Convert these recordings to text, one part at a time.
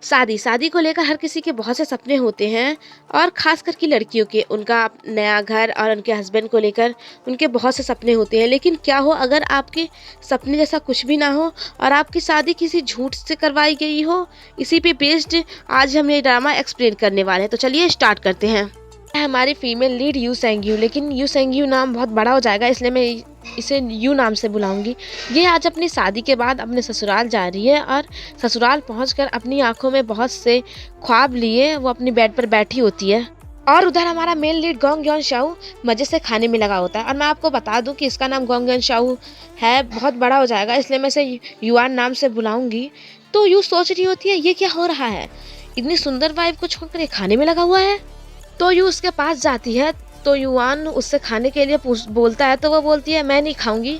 शादी को लेकर हर किसी के बहुत से सपने होते हैं और ख़ास करके लड़कियों के उनका नया घर और उनके हस्बैंड को लेकर उनके बहुत से सपने होते हैं। लेकिन क्या हो अगर आपके सपने जैसा कुछ भी ना हो और आपकी शादी किसी झूठ से करवाई गई हो। इसी पे बेस्ड आज हम ये ड्रामा एक्सप्लेन करने वाले हैं, तो चलिए स्टार्ट करते हैं। हमारी फीमेल लीड यू सेंग्यू, लेकिन यू सेंग्यू नाम बहुत बड़ा हो जाएगा इसलिए मैं इसे यू नाम से बुलाऊंगी। ये आज अपनी शादी के बाद अपने ससुराल जा रही है और ससुराल पहुंचकर अपनी आंखों में बहुत से ख्वाब लिए वो अपनी बेड पर बैठी होती है और उधर हमारा मेल लीड गोंग योन शाओ मजे से खाने में लगा होता है। और मैं आपको बता दूं कि इसका नाम गोंग योन शाओ है, बहुत बड़ा हो जाएगा इसलिए मैं इसे युआन नाम से बुलाऊंगी। तो यू सोच रही होती है ये क्या हो रहा है, इतनी सुंदर वाइफ को छोड़कर ये खाने में लगा हुआ है। तो यू उसके पास जाती है तो युआन उससे खाने के लिए बोलता है तो वो बोलती है मैं नहीं खाऊंगी।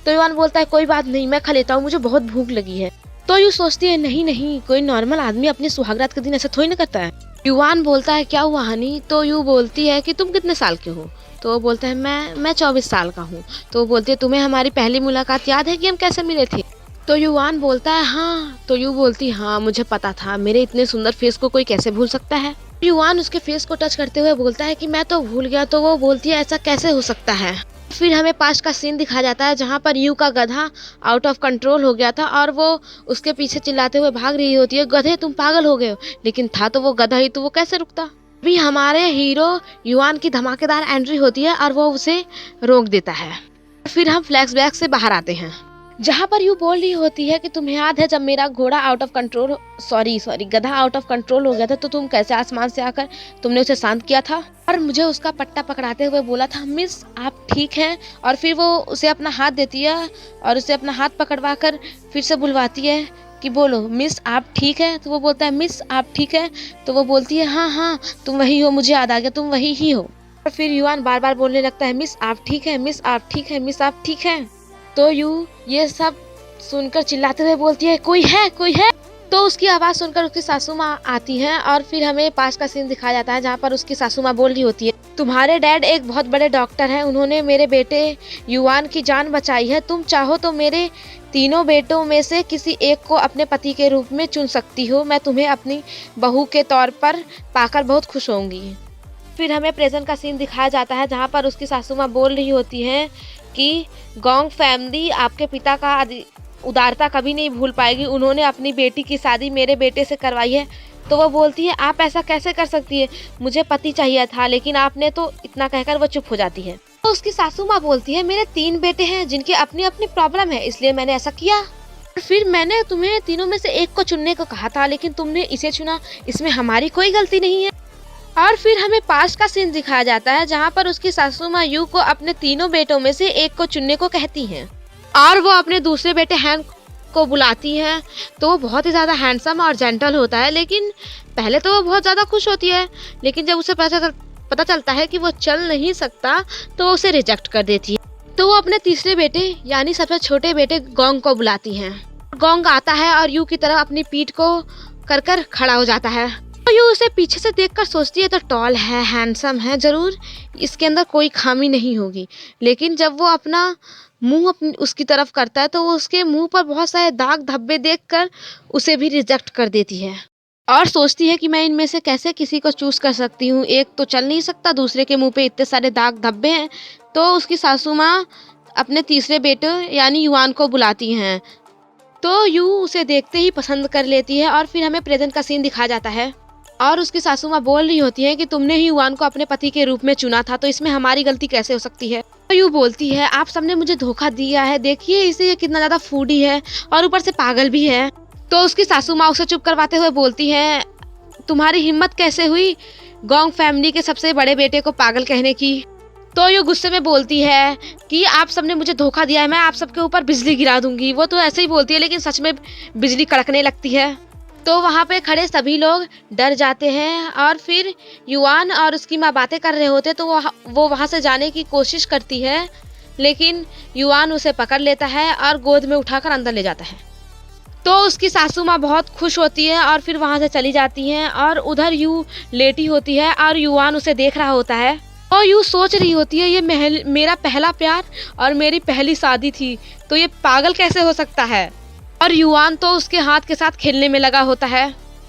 तो युआन बोलता है कोई बात नहीं मैं खा लेता हूँ, मुझे बहुत भूख लगी है। तो यू सोचती है नहीं नहीं, कोई नॉर्मल आदमी अपनी सुहागरात के दिन ऐसा थोड़ी ना करता है। युआन बोलता है क्या हुआ हनी। तो यू बोलती है कि तुम कितने साल के हो। तो वो बोलता है मैं 24 साल का हूँ। तो वो बोलती है तुम्हें हमारी पहली मुलाकात याद है कि हम कैसे मिले थे। तो युआन बोलता है हाँ। तो यू बोलती हाँ मुझे पता था, मेरे इतने सुंदर फेस को कोई कैसे भूल सकता है। युआन उसके फेस को टच करते हुए बोलता है कि मैं तो भूल गया। तो वो बोलती है ऐसा कैसे हो सकता है। फिर हमें पास्ट का सीन दिखाया जाता है जहाँ पर यू का गधा आउट ऑफ कंट्रोल हो गया था और वो उसके पीछे चिल्लाते हुए भाग रही होती है गधे तुम पागल हो गए हो। लेकिन था तो वो गधा ही, तो वो कैसे रुकता। अभी हमारे हीरो युआन की धमाकेदार एंट्री होती है और वो उसे रोक देता है। फिर हम फ्लैशबैक से बाहर आते हैं जहाँ पर यू बोल रही होती है कि तुम्हें याद है जब मेरा घोड़ा आउट ऑफ कंट्रोल सॉरी गधा आउट ऑफ कंट्रोल हो गया था तो तुम कैसे आसमान से आकर तुमने उसे शांत किया था और मुझे उसका पट्टा पकड़ाते हुए बोला था मिस आप ठीक हैं। और फिर वो उसे अपना हाथ देती है और उसे अपना हाथ पकड़वा कर फिर से बुलवाती है कि बोलो मिस आप ठीक है। तो वो बोलता है मिस आप ठीक है। तो वो बोलती है हाँ हाँ तुम वही हो, मुझे याद आ गया तुम वही ही हो। और फिर युआन बार बार बोलने लगता है मिस आप ठीक है, मिस आप ठीक है, मिस आप ठीक है। तो यू ये सब सुनकर चिल्लाते हुए बोलती है कोई है कोई है। तो उसकी आवाज़ सुनकर उसकी सासू माँ आती हैं और फिर हमें पास का सीन दिखाया जाता है जहाँ पर उसकी सासू माँ बोल रही होती है तुम्हारे डैड एक बहुत बड़े डॉक्टर हैं, उन्होंने मेरे बेटे युआन की जान बचाई है। तुम चाहो तो मेरे तीनों बेटों में से किसी एक को अपने पति के रूप में चुन सकती हो, मैं तुम्हें अपनी बहू के तौर पर पाकर बहुत खुश होंगी। फिर हमें प्रेजेंट का सीन दिखाया जाता है जहाँ पर उसकी सासू माँ बोल रही होती हैं कि गोंग फैमिली आपके पिता का उदारता कभी नहीं भूल पाएगी, उन्होंने अपनी बेटी की शादी मेरे बेटे से करवाई है। तो वो बोलती है आप ऐसा कैसे कर सकती है, मुझे पति चाहिए था लेकिन आपने तो इतना कहकर वो चुप हो जाती है। तो उसकी सासू माँ बोलती है मेरे 3 बेटे हैं जिनकी अपनी अपनी प्रॉब्लम है इसलिए मैंने ऐसा किया। फिर मैंने तुम्हें तीनों में से एक को चुनने को कहा था लेकिन तुमने इसे चुना, इसमें हमारी कोई गलती नहीं है। और फिर हमें पास्ट का सीन दिखाया जाता है जहाँ पर उसकी सासू माँ यू को अपने तीनों बेटों में से एक को चुनने को कहती हैं और वो अपने दूसरे बेटे हैंक को बुलाती हैं। तो वो बहुत ही ज़्यादा हैंडसम और जेंटल होता है, लेकिन पहले तो वो बहुत ज़्यादा खुश होती है लेकिन जब उसे पता चलता है कि वो चल नहीं सकता तो वो उसे रिजेक्ट कर देती है। तो वो अपने तीसरे बेटे यानी सबसे छोटे बेटे गोंग को बुलाती हैं। गोंग आता है और यू की तरफ अपनी पीठ को कर खड़ा हो जाता है। तो यू उसे पीछे से देखकर सोचती है तो टॉल है, हैंडसम है, जरूर इसके अंदर कोई खामी नहीं होगी। लेकिन जब वो अपना मुंह उसकी तरफ करता है तो वो उसके मुंह पर बहुत सारे दाग धब्बे देखकर उसे भी रिजेक्ट कर देती है और सोचती है कि मैं इनमें से कैसे किसी को चूज कर सकती हूँ, एक तो चल नहीं सकता, दूसरे के मुंह पे इतने सारे दाग धब्बे हैं। तो उसकी सासू माँ अपने तीसरे बेटे यानी युआन को बुलाती हैं। तो यू उसे देखते ही पसंद कर लेती है और फिर हमें प्रेजेंट का सीन दिखाया जाता है और उसकी सासू माँ बोल रही होती है कि तुमने ही युआन को अपने पति के रूप में चुना था तो इसमें हमारी गलती कैसे हो सकती है। तो यू बोलती है आप सबने मुझे धोखा दिया है, देखिए इसे ये कितना ज्यादा फूडी है और ऊपर से पागल भी है। तो उसकी सासू माँ उसे चुप करवाते हुए बोलती है तुम्हारी हिम्मत कैसे हुई गोंग फैमिली के सबसे बड़े बेटे को पागल कहने की। तो यू गुस्से में बोलती है कि आप सबने मुझे धोखा दिया है, मैं आप सबके ऊपर बिजली गिरा दूंगी। वो तो ऐसे ही बोलती है लेकिन सच में बिजली कड़कने लगती है। तो वहाँ पे खड़े सभी लोग डर जाते हैं और फिर युआन और उसकी माँ बातें कर रहे होते तो वो वहाँ से जाने की कोशिश करती है लेकिन युआन उसे पकड़ लेता है और गोद में उठाकर अंदर ले जाता है। तो उसकी सासू माँ बहुत खुश होती है और फिर वहाँ से चली जाती हैं और उधर यू लेटी होती है और युआन उसे देख रहा होता है और यू सोच रही होती है ये मेरा पहला प्यार और मेरी पहली शादी थी तो ये पागल कैसे हो सकता है। और युआन तो उसके हाथ के साथ खेलने में लगा होता है।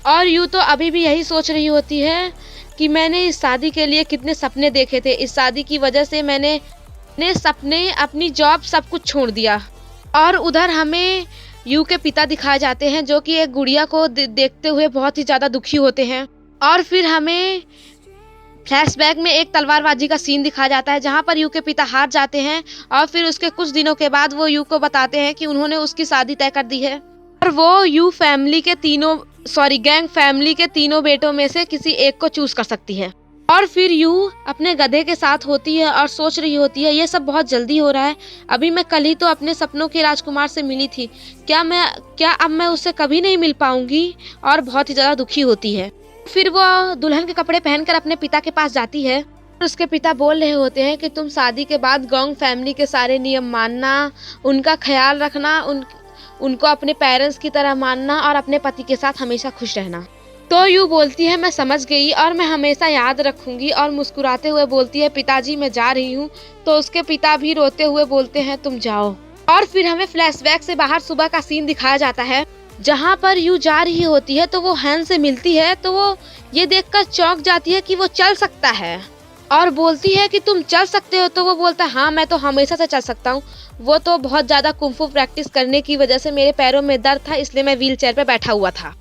और यूँ तो अभी भी यही सोच रही होती है कि मैंने इस शादी के लिए कितने सपने देखे थे, इस शादी की वजह से मैंने अपने सपने, अपनी जॉब सब कुछ छोड़ दिया। और उधर हमें यू के पिता दिखाए जाते हैं जो कि एक गुड़िया को देखते हुए बहुत ही ज़्यादा दुखी होते हैं। और फिर हमें फ्लैशबैक में एक तलवारबाजी का सीन दिखाया जाता है जहाँ पर यू के पिता हार जाते हैं और फिर उसके कुछ दिनों के बाद वो यू को बताते हैं कि उन्होंने उसकी शादी तय कर दी है और वो यू फैमिली के गैंग फैमिली के तीनों बेटों में से किसी एक को चूज कर सकती है। और फिर यू अपने गधे के साथ होती है और सोच रही होती है ये सब बहुत जल्दी हो रहा है, अभी मैं कल ही तो अपने सपनों के राजकुमार से मिली थी, क्या अब मैं उससे कभी नहीं मिल पाऊंगी, और बहुत ही ज़्यादा दुखी होती है। फिर वो दुल्हन के कपड़े पहनकर अपने पिता के पास जाती है और उसके पिता बोल रहे होते हैं कि तुम शादी के बाद गोंग फैमिली के सारे नियम मानना, उनका ख्याल रखना, उनको अपने पेरेंट्स की तरह मानना और अपने पति के साथ हमेशा खुश रहना। तो यू बोलती है मैं समझ गई और मैं हमेशा याद रखूंगी, और मुस्कुराते हुए बोलती है पिताजी मैं जा रही हूँ। तो उसके पिता भी रोते हुए बोलते हैं तुम जाओ। और फिर हमें फ्लैशबैक से बाहर सुबह का सीन दिखाया जाता है जहाँ पर यू जा रही होती है तो वो हैन से मिलती है, तो वो ये देखकर चौंक जाती है कि वो चल सकता है और बोलती है कि तुम चल सकते हो। तो वो बोलता है हाँ मैं तो हमेशा से चल सकता हूँ, वो तो बहुत ज़्यादा कुंफू प्रैक्टिस करने की वजह से मेरे पैरों में दर्द था, इसलिए मैं व्हील चेयर पर बैठा हुआ था।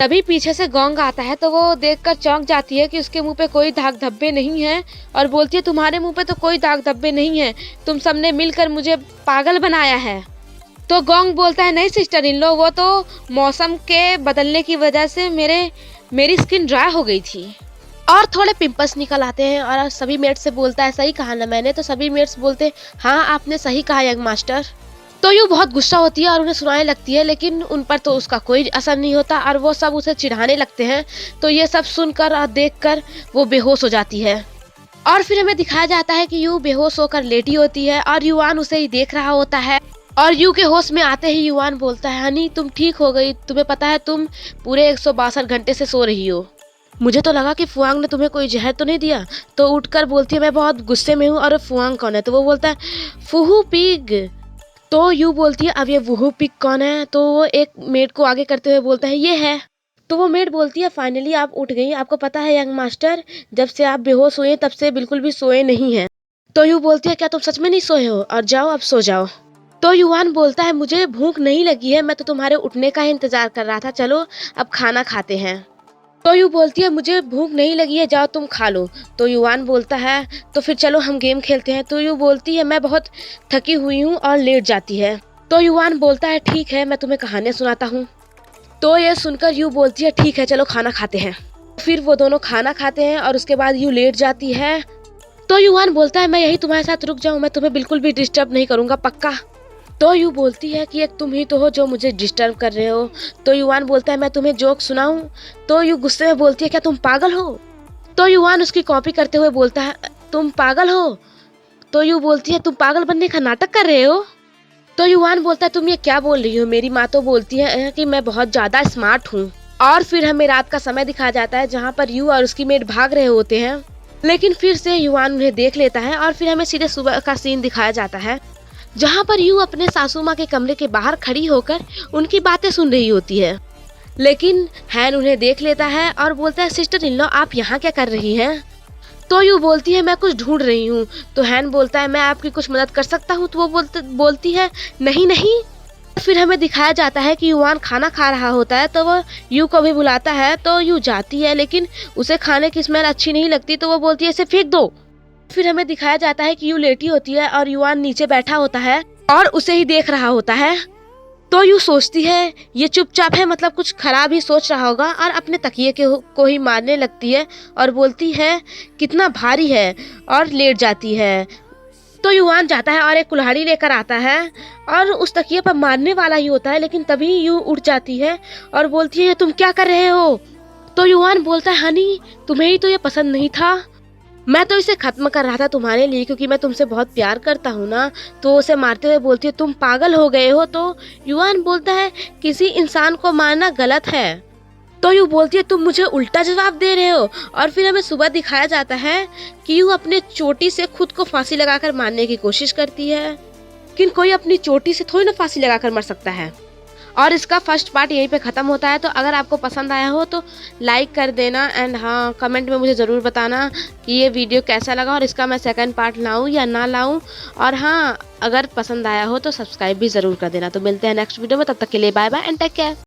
तभी पीछे से गोंग आता है तो वो देखकर चौंक जाती है कि उसके मुंह पे कोई दाग धब्बे नहीं है और बोलती है तुम्हारे मुंह पे तो कोई दाग धब्बे नहीं है, तुम सबने मिलकर मुझे पागल बनाया है। तो गोंग बोलता है नहीं सिस्टर इन लो, वो तो मौसम के बदलने की वजह से मेरी स्किन ड्राई हो गई थी और थोड़े पिंपल्स निकल आते हैं। और सभी मेट्स से बोलता है सही कहा ना मैंने, तो सभी मेट्स बोलते हैं हाँ आपने सही कहा यंग मास्टर। तो यूँ बहुत गुस्सा होती है और उन्हें सुनाने लगती है, लेकिन उन पर तो उसका कोई असर नहीं होता और वो सब उसे चिढ़ाने लगते हैं। तो ये सब सुनकर और देखकर वो बेहोश हो जाती है और फिर हमें दिखाया जाता है कि यू बेहोश होकर लेटी होती है और युवान उसे ही देख रहा होता है। और यू के होश में आते ही युवान बोलता है हनी तुम ठीक हो गई, तुम्हें पता है तुम पूरे 162 घंटे से सो रही हो, मुझे तो लगा कि फुआंग ने तुम्हें कोई जहर तो नहीं दिया। तो उठकर बोलती है मैं बहुत गुस्से में हूँ। और फुआंग कौन है? तो वो बोलता है फुहू पिग। तो यू बोलती है अब ये वुहू पिग कौन है? तो वो एक मेड को आगे करते हुए बोलता है ये है। तो वो मेड बोलती है फाइनली आप उठ गई, आपको पता है यंग मास्टर जब से आप बेहोश हुए तब से बिल्कुल भी सोए नहीं हैं। तो यू बोलती है क्या तुम सच में नहीं सोए हो? और जाओ अब सो जाओ। तो युवान बोलता है मुझे भूख नहीं लगी है, मैं तो तुम्हारे उठने का ही इंतजार कर रहा था, चलो अब खाना खाते हैं। तो यू बोलती है मुझे भूख नहीं लगी है, जाओ तुम खा लो। तो युवान बोलता है तो फिर चलो हम गेम खेलते हैं। तो यू बोलती है मैं बहुत थकी हुई हूँ और लेट जाती है। तो युवान बोलता है ठीक है मैं तुम्हें कहानियाँ सुनाता हूँ। तो ये सुनकर यू बोलती है ठीक है चलो खाना खाते हैं। फिर वो दोनों खाना खाते हैं और उसके बाद यू लेट जाती है। तो युवान बोलता है मैं यही तुम्हारे साथ रुक जाऊँ, मैं तुम्हें बिल्कुल भी डिस्टर्ब नहीं करूँगा पक्का। तो यू बोलती है कि एक तुम ही तो हो जो मुझे डिस्टर्ब कर रहे हो। तो युवान बोलता है मैं तुम्हें जोक सुनाऊं। तो यू गुस्से में बोलती है क्या तुम पागल हो? तो युवान उसकी कॉपी करते हुए बोलता है तुम पागल हो? तो यू बोलती है तुम पागल बनने का नाटक कर रहे हो? तो युवान बोलता है तुम ये क्या बोल रही हो, मेरी माँ तो बोलती है कि मैं बहुत ज़्यादा स्मार्ट हूँ। और फिर हमें रात का समय दिखाया जाता है जहाँ पर यू और उसकी मेड भाग रहे होते हैं, लेकिन फिर से युवान उन्हें देख लेता है और फिर हमें सीधे सुबह का सीन दिखाया जाता है जहाँ पर यू अपने सासू माँ के कमरे के बाहर खड़ी होकर उनकी बातें सुन रही होती है। लेकिन हैन उन्हें देख लेता है और बोलता है सिस्टर इन लॉ आप यहाँ क्या कर रही हैं? तो यू बोलती है मैं कुछ ढूंढ रही हूँ। तो हैन बोलता है मैं आपकी कुछ मदद कर सकता हूँ? तो वो बोलती है नहीं नहीं। फिर हमें दिखाया जाता है कि युवान खाना खा रहा होता है तो वो यू को भी बुलाता है। तो यू जाती है लेकिन उसे खाने की स्मेल अच्छी नहीं लगती, तो वो बोलती है इसे फेंक दो। फिर हमें दिखाया जाता है कि यू लेटी होती है और युवान नीचे बैठा होता है और उसे ही देख रहा होता है। तो यू सोचती है ये चुपचाप है, मतलब कुछ खराब ही सोच रहा होगा, और अपने तकिए को ही मारने लगती है और बोलती है कितना भारी है और लेट जाती है। तो युवान जाता है और एक कुल्हाड़ी लेकर आता है और उस तकिए पर मारने वाला ही होता है, लेकिन तभी यू उठ जाती है और बोलती है तुम क्या कर रहे हो? तो युवान बोलता है हनी तुम्हें ही तो ये पसंद नहीं था, मैं तो इसे खत्म कर रहा था तुम्हारे लिए क्योंकि मैं तुमसे बहुत प्यार करता हूँ ना। तो उसे मारते हुए बोलती है तुम पागल हो गए हो। तो युवान बोलता है किसी इंसान को मारना गलत है। तो यू बोलती है तुम मुझे उल्टा जवाब दे रहे हो। और फिर हमें सुबह दिखाया जाता है कि यू अपने चोटी से खुद को फांसी लगाकर मारने की कोशिश करती है, लेकिन कोई अपनी चोटी से थोड़ी ना फांसी लगाकर मर सकता है। और इसका फर्स्ट पार्ट यहीं पे ख़त्म होता है। तो अगर आपको पसंद आया हो तो लाइक कर देना एंड हाँ, कमेंट में मुझे ज़रूर बताना कि ये वीडियो कैसा लगा और इसका मैं सेकंड पार्ट लाऊँ या ना लाऊँ। और हाँ, अगर पसंद आया हो तो सब्सक्राइब भी ज़रूर कर देना। तो मिलते हैं नेक्स्ट वीडियो में, तब तक के लिए bye bye and take care.